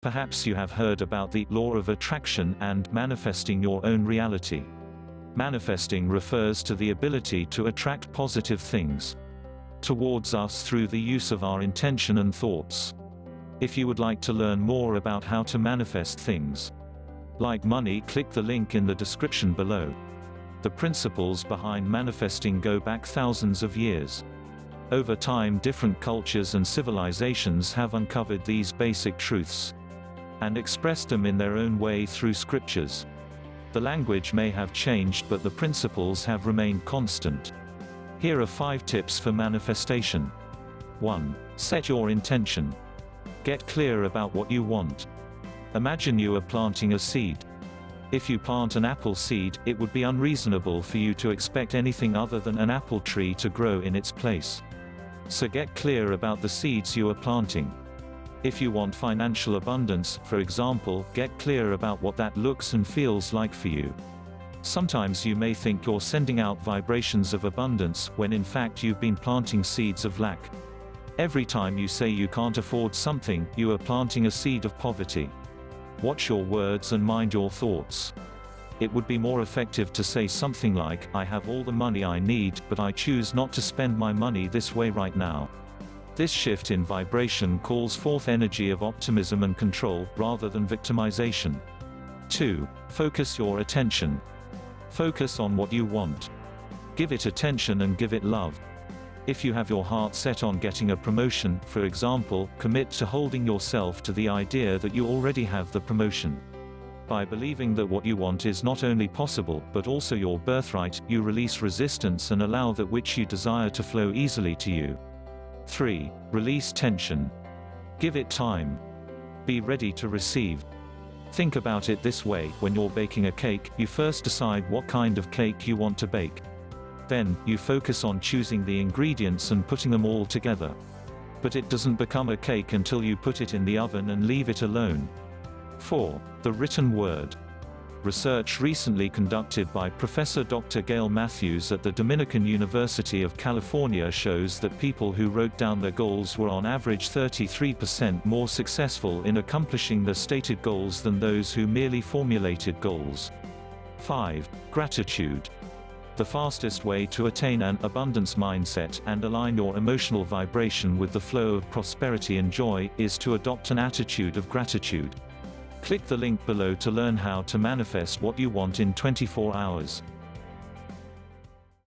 Perhaps you have heard about the law of attraction and manifesting your own reality. Manifesting refers to the ability to attract positive things towards us through the use of our intention and thoughts. If you would like to learn more about how to manifest things like money, click the link in the description below. The principles behind manifesting go back thousands of years. Over time, different cultures and civilizations have uncovered these basic truths and expressed them in their own way through scriptures. The language may have changed, but the principles have remained constant. Here are 5 tips for manifestation. 1. Set your intention. Get clear about what you want. Imagine you are planting a seed. If you plant an apple seed, it would be unreasonable for you to expect anything other than an apple tree to grow in its place. So get clear about the seeds you are planting. If you want financial abundance, for example, get clear about what that looks and feels like for you. Sometimes you may think you're sending out vibrations of abundance, when in fact you've been planting seeds of lack. Every time you say you can't afford something, you are planting a seed of poverty. Watch your words and mind your thoughts. It would be more effective to say something like, "I have all the money I need, but I choose not to spend my money this way right now." This shift in vibration calls forth energy of optimism and control, rather than victimization. 2. Focus your attention. Focus on what you want. Give it attention and give it love. If you have your heart set on getting a promotion, for example, commit to holding yourself to the idea that you already have the promotion. By believing that what you want is not only possible, but also your birthright, you release resistance and allow that which you desire to flow easily to you. 3. Release tension. Give it time. Be ready to receive. Think about it this way: when you're baking a cake, you first decide what kind of cake you want to bake. Then, you focus on choosing the ingredients and putting them all together. But it doesn't become a cake until you put it in the oven and leave it alone. 4. The written word. Research recently conducted by Professor Dr. Gail Matthews at the Dominican University of California shows that people who wrote down their goals were on average 33% more successful in accomplishing their stated goals than those who merely formulated goals. 5. Gratitude. The fastest way to attain an abundance mindset and align your emotional vibration with the flow of prosperity and joy is to adopt an attitude of gratitude. Click the link below to learn how to manifest what you want in 24 hours.